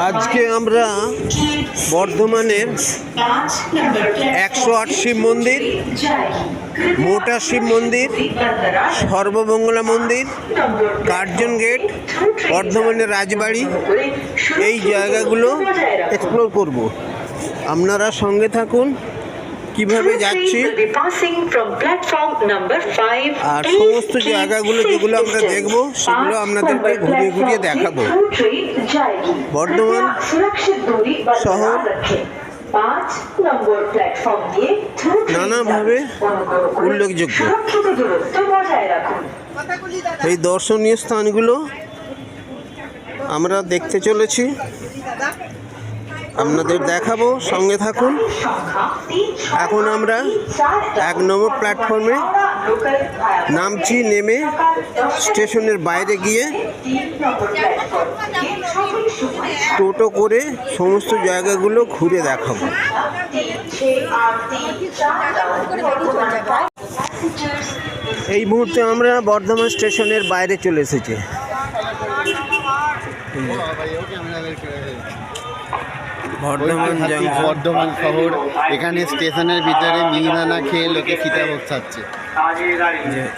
আজকে আমরা বর্ধমানের 108 শিব মন্দির, মোটা শিব মন্দির, সর্বমঙ্গলা মন্দির, কার্জন গেট, বর্ধমানের রাজবাড়ি, এই জায়গাগুলো এক্সপ্লোর করব। আপনারা সঙ্গে থাকুন কিভাবে যাচ্ছি আর সমস্ত জায়গাগুলো যেগুলো আমরা দেখব সেগুলো আপনাদেরকে ঘুরিয়ে ঘুরিয়ে দেখাবো। বর্ধমান শহর নানাভাবে উল্লেখযোগ্য। এই দর্শনীয় স্থানগুলো আমরা দেখতে চলেছি, আপনাদের দেখাবো, সঙ্গে থাকুন। এখন আমরা 1 নম্বর প্ল্যাটফর্মে নামছি, নেমে স্টেশনের বাইরে গিয়ে টোটো করে সমস্ত জায়গাগুলো ঘুরে দেখাবো। এই মুহূর্তে আমরা বর্ধমান স্টেশনের বাইরে চলে এসেছি। বর্ধমান শহর, এখানে স্টেশনের ভিতরে মিহিদানা খেয়ে লোকে খিদা বসাচ্ছে।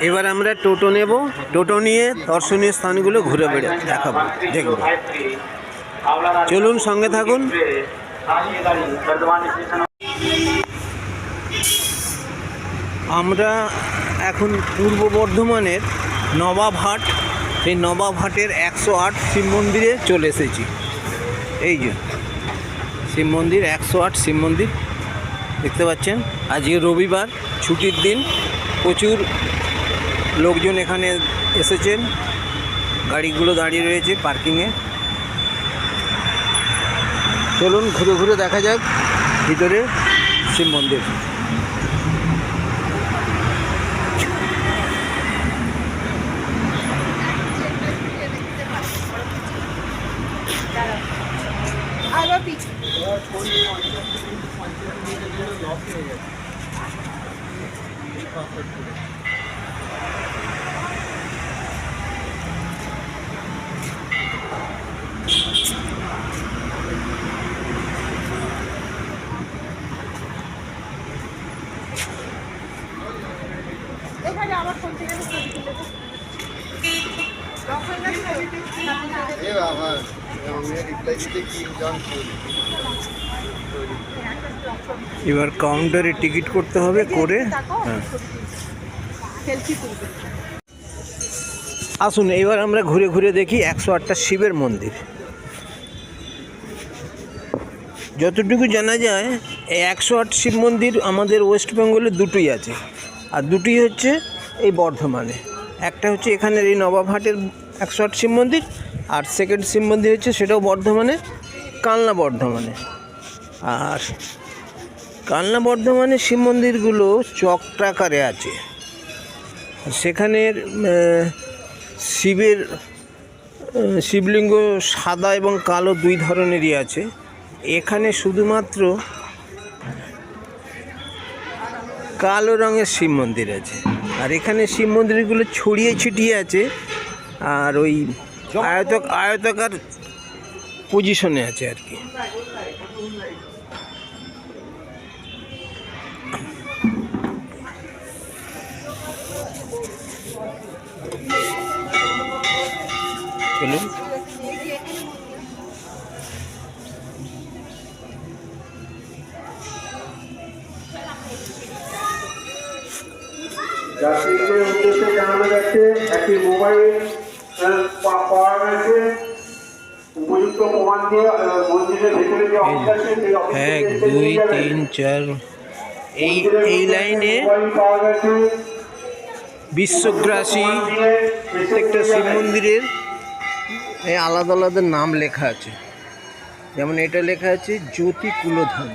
এবার আমরা টোটো নেব, টোটো নিয়ে দর্শনীয় স্থানগুলো ঘুরে বেড়ে দেখাবো, দেখব। চলুন, সঙ্গে থাকুন। আমরা এখন পূর্ব বর্ধমানের নবাবহাট, সেই নবাবহাটের 108 শিব মন্দিরে চলে এসেছি। এই যে শিব মন্দির, 108 শিব মন্দির দেখতে পাচ্ছেন। আজকে রবিবার, ছুটির দিন, প্রচুর লোকজন এখানে এসেছেন। গাড়িগুলো দাঁড়িয়ে রয়েছে পার্কিংয়ে। চলুন ঘুরে ঘুরে দেখা যাক ভিতরে শিব মন্দির। এবার কাউন্টারে টিকিট করতে হবে, করে আসুন এবার আমরা ঘুরে ঘুরে দেখি 108টা শিবের মন্দির। যতটুকু জানা যায় এই 108 শিব মন্দির আমাদের ওয়েস্ট বেঙ্গলে দুটোই আছে, আর দুটোই হচ্ছে এই বর্ধমানে। একটা হচ্ছে এখানের এই নবাবহাটের 108 শিব মন্দির, আর সেকেন্ড শিব মন্দির হচ্ছে সেটাও বর্ধমানে, কালনা বর্ধমানে। আর কালনা বর্ধমানে শিব মন্দিরগুলো চক্রাকারে আছে। সেখানের শিবলিঙ্গ সাদা এবং কালো দুই ধরনেরই আছে। এখানে শুধুমাত্র কালো রঙের শিব মন্দির আছে, আর এখানে শিব মন্দিরগুলো ছড়িয়ে ছিটিয়ে আছে, আর ওই আয়তাকার পজিশনে আছে আর কি। চলুন যাত্রীদের উদ্দেশ্যে জানানো যাচ্ছে, একটি মোবাইল পাওয়া গেছে। উপযুক্ত প্রমাণ দিয়ে মন্দিরের ভেতরে যে অফিস আছে, সেই অফিসে 1 2 3 4 এই লাইনে বিশ্বগ্রাসী প্রত্যেকটা শিব মন্দিরের আলাদা আলাদা নাম লেখা আছে। যেমন এটা লেখা আছে জ্যোতি কুলধাম।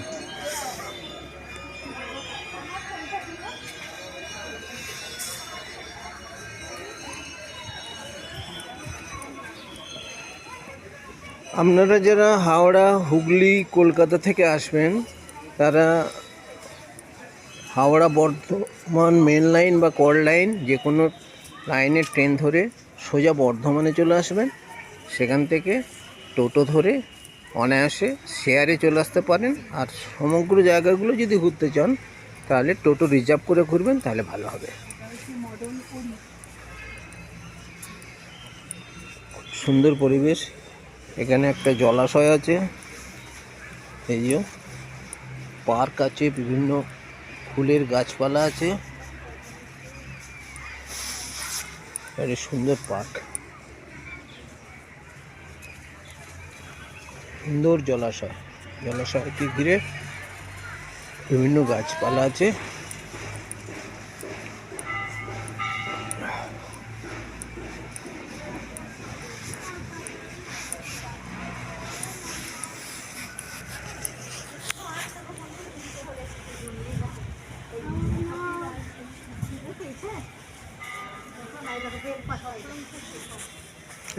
আপনারা যারা হাওড়া, হুগলি, কলকাতা থেকে আসবেন, তারা হাওড়া বর্ধমান মেন লাইন বা কল লাইন যে কোনো লাইনের ট্রেন ধরে সোজা বর্ধমানে চলে আসবেন। সেখান থেকে টোটো ধরে অনায়াসে শেয়ারে চলে আসতে পারেন। আর সমগ্র জায়গাগুলো যদি ঘুরতে চান তাহলে টোটো রিজার্ভ করে ঘুরবেন, তাহলে ভালো হবে। সুন্দর পরিবেশ। এখানে একটা জলাশয় আছে, এই যে পার্ক আছে, বিভিন্ন ফুলের গাছপালা আছে, একটা সুন্দর পার্ক, সুন্দর জলাশয়। জলাশয়কে ঘিরে বিভিন্ন গাছপালা আছে।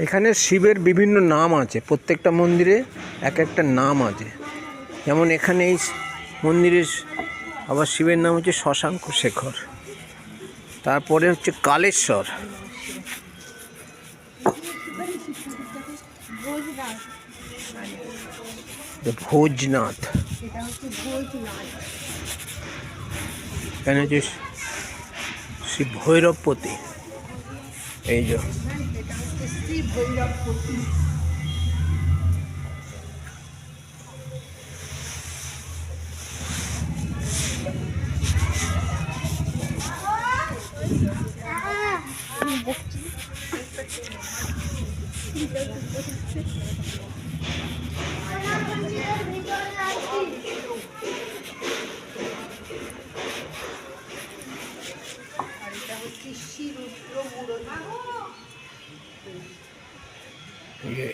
এখানে শিবের বিভিন্ন নাম আছে, প্রত্যেকটা মন্দিরে এক একটা নাম আছে। যেমন এখানে এই মন্দিরের আবার শিবের নাম হচ্ছে শশাঙ্ক শেখর, তারপরে হচ্ছে কালেশ্বর, ভোজনাথ, এখানে হচ্ছে শ্রী ভৈরবপতি, এই যে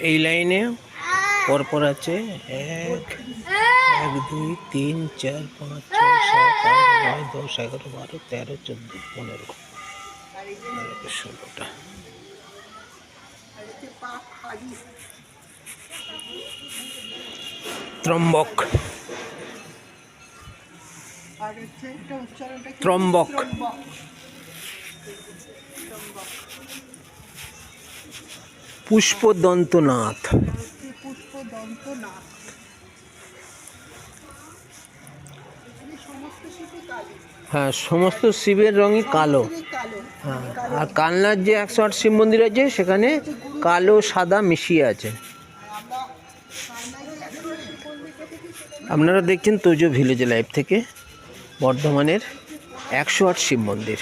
এই লাইনে পরপর আছে 1 2 3 4 5 6 7 8 9 10 11 12 13 14 15 16টা। ত্রম্বক, ত্রম্বক, পুষ্পদন্তনাথ, হ্যাঁ সমস্ত শিবের রঙই কালো। হ্যাঁ, আর কালনার যে 108 শিব মন্দির আছে সেখানে কালো সাদা মিশিয়ে আছে। আপনারা দেখছেন তোজো ভিলেজ লাইভ থেকে বর্ধমানের 108 শিব মন্দির।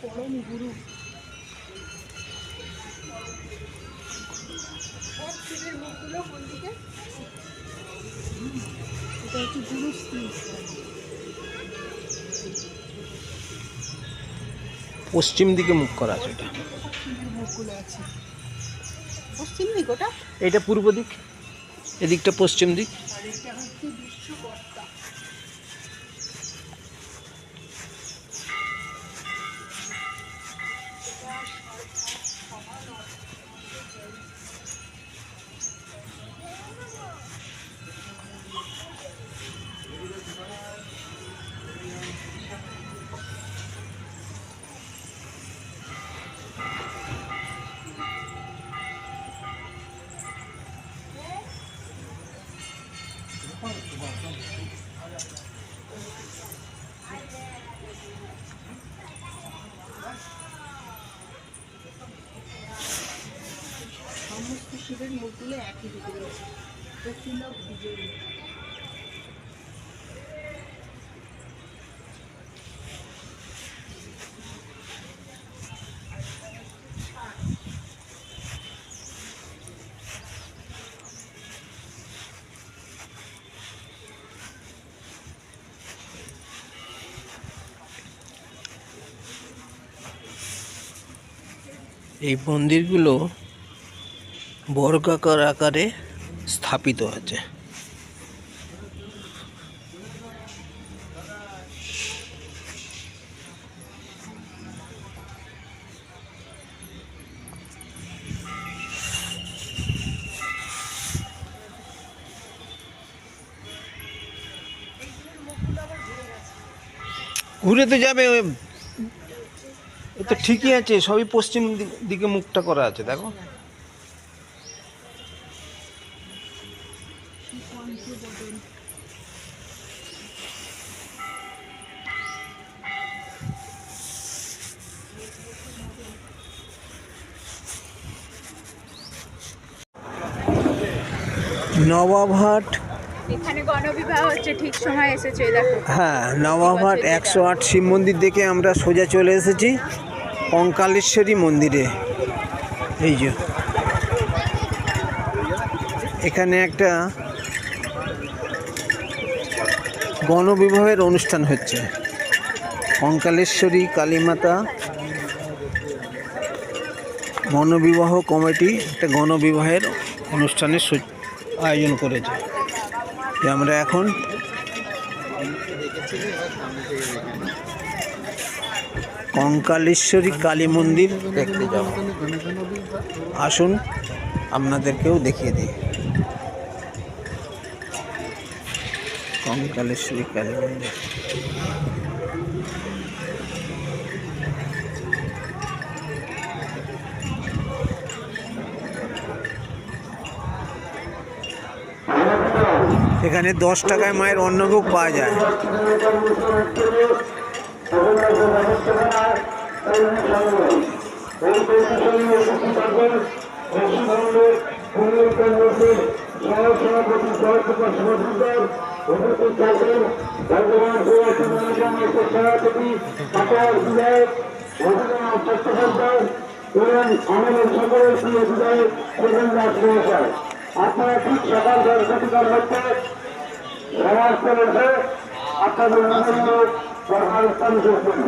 পরম গুরু পশ্চিম দিকে মুখ করা আছে, এটা পশ্চিম দিক, ওটা এটা পূর্ব দিক, এদিকটা পশ্চিম দিক। সমস্ত শিবের মুখগুলো একই দিকে রয়েছে। এই মন্দিরগুলো বর্গাকার আকারে স্থাপিত আছে। ঘুরে তো যাবে, এ তো ঠিকই আছে, সবই পশ্চিম দিকে মুখটা করা আছে দেখো। নবাবহাট, এখানে গণবিবাহ হচ্ছে, ঠিক সময় এসেছে দেখো। হ্যাঁ, নবাবহাট 108 শিব মন্দির দেখে আমরা সোজা চলে এসেছি কঙ্কালেশ্বরী মন্দিরে। এই যে এখানে একটা গণবিবাহের অনুষ্ঠান হচ্ছে। কঙ্কালেশ্বরী কালীমাতা গণবিবাহ কমিটি একটা গণবিবাহের অনুষ্ঠানের আয়োজন করেছে। যে আমরা এখন কঙ্কালেশ্বরী কালী মন্দির দেখতে যাব। আসুন আপনাদেরকেও দেখিয়ে দিই কঙ্কালেশ্বরী কালী মন্দির। এখানে 10 টাকায় মায়ের অন্নভোগ পাওয়া যায়। আপনারা ঠিক সকাল 10টার মধ্যে সমাজ করেছে আপনাদের স্থান করবেন।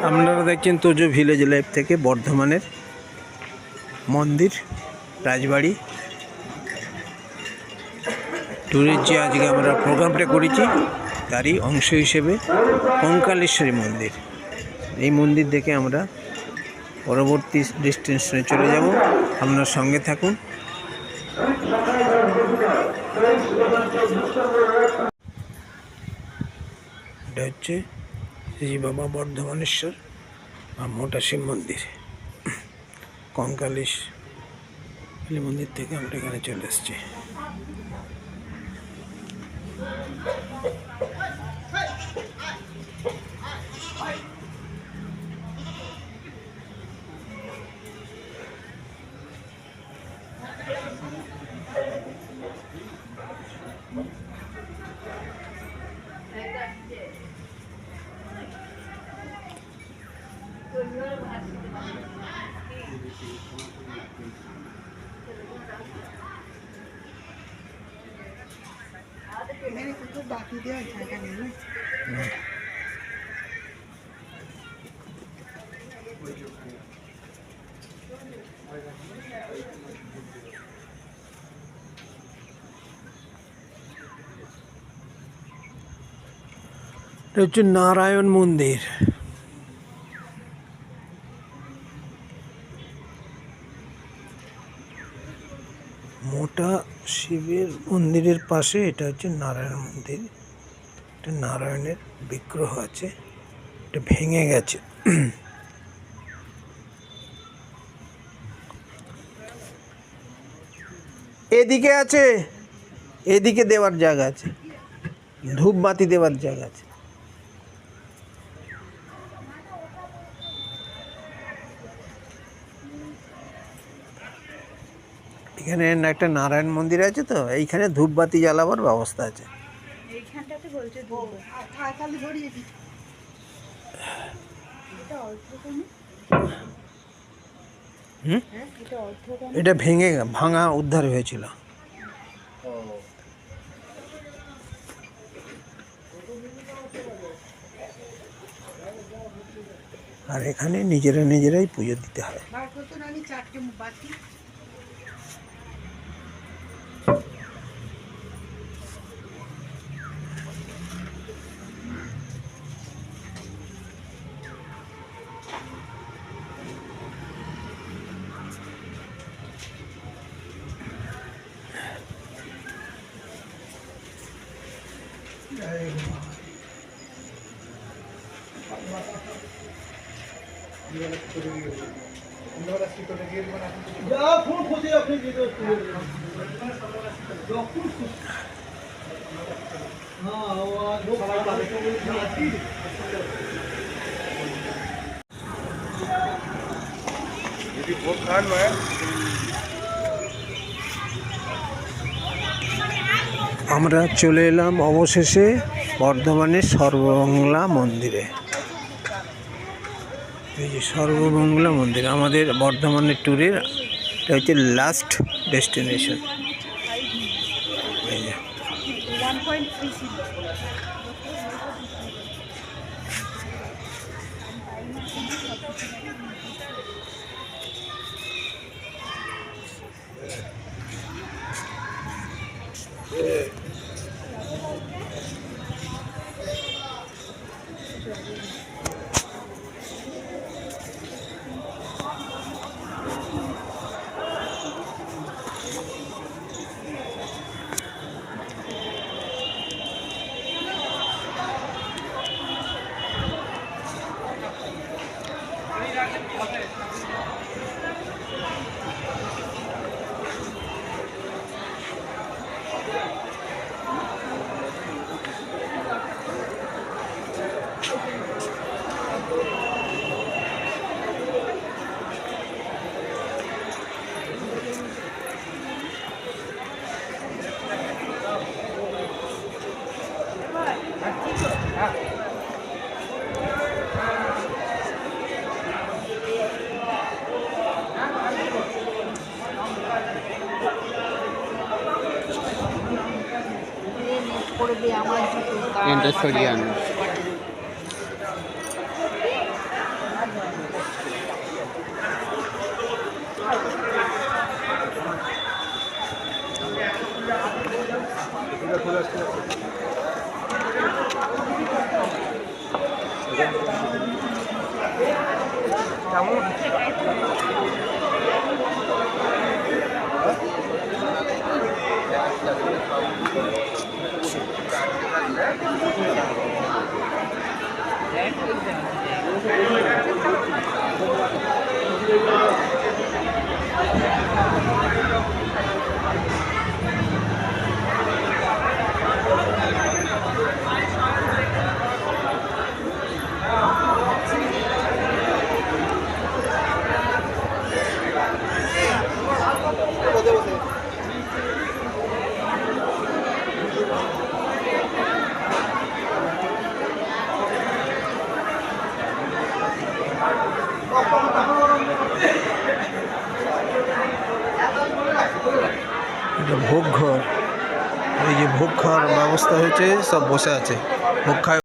আপনারা দেখছেন তোজো ভিলেজ লাইফ থেকে বর্ধমানের মন্দির রাজবাড়ি ট্যুরের যে আজকে আমরা প্রোগ্রামটা করেছি তারই অংশ হিসেবে কঙ্কালেশ্বরী মন্দির। এই মন্দির দেখে আমরা পরবর্তী ডেস্টিনেশনে চলে যাব। আপনার সঙ্গে থাকুন। এটা হচ্ছে শ্রী বাবা বর্ধমানেশ্বর বা মোটা শিব মন্দির। কঙ্কালেশ্বরী মন্দির থেকে আমরা এখানে চলে এসেছি। বাকি দেওয়া জায়গা নেই না। এটা হচ্ছে নারায়ণ মন্দির। মোটা শিবের মন্দিরের পাশে এটা হচ্ছে নারায়ণ মন্দির। এটা নারায়ণের বিগ্রহ আছে, এটা ভেঙে গেছে। এদিকে আছে, এদিকে দেওয়ার জায়গা আছে, ধূপবাতি দেওয়ার জায়গা আছে। এখানে একটা নারায়ণ মন্দির আছে, তো এইখানে ধূপবাতি জ্বালাবার ব্যবস্থা আছে। এইখানটাতে বলছে এটা অর্ধকোণে? হুম, হ্যাঁ, এটা অর্ধকোণে। এটা ভাঙা উদ্ধার হয়েছিল। আর এখানে নিজেরাই পুজো দিতে হয়। আমরা চলে এলাম অবশেষে বর্ধমানের সর্বমঙ্গলা মন্দিরে। এই যে সর্বমঙ্গলা মন্দির আমাদের বর্ধমানের ট্যুরের এটা হচ্ছে লাস্ট ডেস্টিনেশন। এই যে 1.36 এটা সরিয়ে আনো। এটা ভোগ ঘর। এই যে ভোগ খাওয়ার ব্যবস্থা হয়েছে, সব বসে আছে ভোগ খায়।